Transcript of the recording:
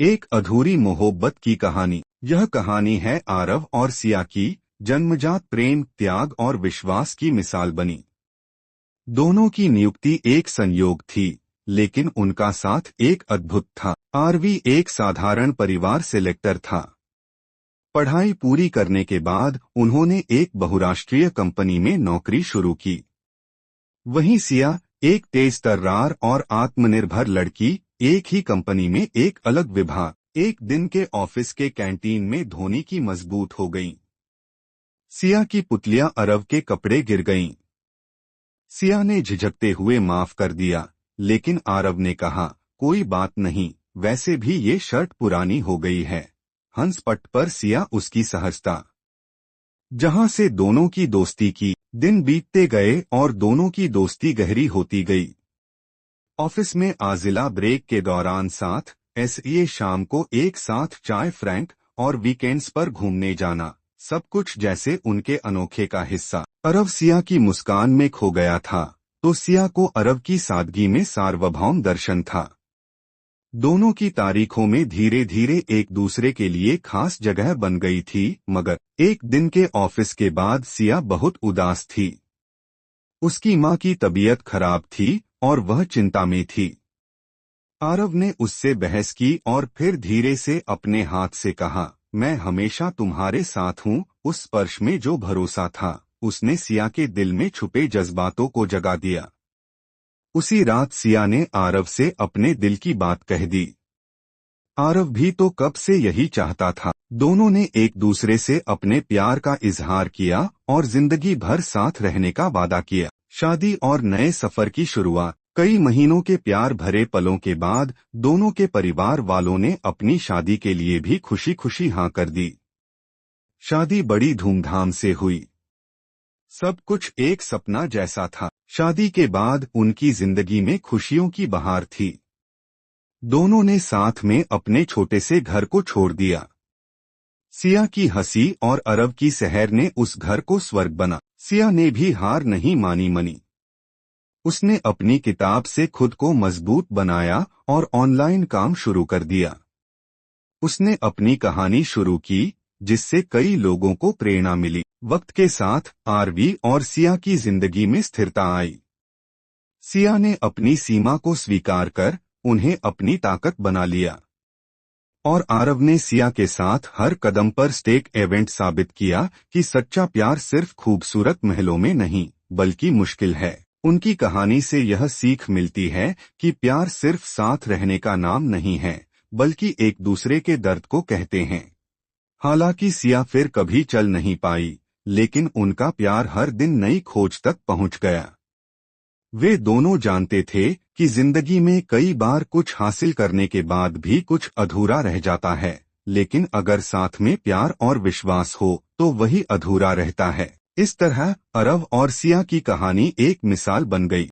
एक अधूरी मोहब्बत की कहानी। यह कहानी है आरव और सिया की, जन्मजात प्रेम, त्याग और विश्वास की मिसाल बनी। दोनों की नियुक्ति एक संयोग थी, लेकिन उनका साथ एक अद्भुत था। आरवी एक साधारण परिवार से लेक्टर था। पढ़ाई पूरी करने के बाद उन्होंने एक बहुराष्ट्रीय कंपनी में नौकरी शुरू की। वहीं सिया, एक तेज तर्रार और आत्मनिर्भर लड़की, एक ही कंपनी में एक अलग विभाग। एक दिन के ऑफिस के कैंटीन में धोनी की मजबूत हो गईं। सिया की पुतलियां अरव के कपड़े गिर गईं। सिया ने झिझकते हुए माफ कर दिया, लेकिन आरव ने कहा, कोई बात नहीं, वैसे भी ये शर्ट पुरानी हो गई है। हंस पट पर सिया उसकी सहजता, जहां से दोनों की दोस्ती की। दिन बीतते गए और दोनों की दोस्ती गहरी होती गई। ऑफिस में आजिला ब्रेक के दौरान साथ, ये शाम को एक साथ चाय, फ्रैंक और वीकेंड्स पर घूमने जाना, सब कुछ जैसे उनके अनोखे का हिस्सा। अरव सिया की मुस्कान में खो गया था, तो सिया को अरव की सादगी में सार्वभौम दर्शन था। दोनों की तारीखों में धीरे धीरे एक दूसरे के लिए खास जगह बन गई थी। मगर एक दिन के ऑफिस के बाद सिया बहुत उदास थी। उसकी मां की तबीयत खराब थी और वह चिंता में थी। आरव ने उससे बहस की और फिर धीरे से अपने हाथ से कहा, मैं हमेशा तुम्हारे साथ हूँ। उस स्पर्श में जो भरोसा था, उसने सिया के दिल में छुपे जज्बातों को जगा दिया। उसी रात सिया ने आरव से अपने दिल की बात कह दी। आरव भी तो कब से यही चाहता था। दोनों ने एक दूसरे से अपने प्यार का इजहार किया और जिंदगी भर साथ रहने का वादा किया। शादी और नए सफर की शुरुआत। कई महीनों के प्यार भरे पलों के बाद दोनों के परिवार वालों ने अपनी शादी के लिए भी खुशी खुशी हाँ कर दी। शादी बड़ी धूमधाम से हुई। सब कुछ एक सपना जैसा था। शादी के बाद उनकी जिंदगी में खुशियों की बहार थी। दोनों ने साथ में अपने छोटे से घर को छोड़ दिया। सिया की हंसी और अरव की सहर ने उस घर को स्वर्ग बना। सिया ने भी हार नहीं मानी। उसने अपनी किताब से खुद को मजबूत बनाया और ऑनलाइन काम शुरू कर दिया। उसने अपनी कहानी शुरू की, जिससे कई लोगों को प्रेरणा मिली। वक्त के साथ आरवी और सिया की जिंदगी में स्थिरता आई। सिया ने अपनी सीमा को स्वीकार कर उन्हें अपनी ताकत बना लिया, और आरव ने सिया के साथ हर कदम पर स्टेक इवेंट साबित किया कि सच्चा प्यार सिर्फ खूबसूरत महलों में नहीं, बल्कि मुश्किल है। उनकी कहानी से यह सीख मिलती है कि प्यार सिर्फ साथ रहने का नाम नहीं है, बल्कि एक दूसरे के दर्द को कहते हैं। हालांकि सिया फिर कभी चल नहीं पाई, लेकिन उनका प्यार हर दिन नई खोज तक पहुंच गया। वे दोनों जानते थे कि जिंदगी में कई बार कुछ हासिल करने के बाद भी कुछ अधूरा रह जाता है, लेकिन अगर साथ में प्यार और विश्वास हो तो वही अधूरा रहता है। इस तरह अरव और सिया की कहानी एक मिसाल बन गई।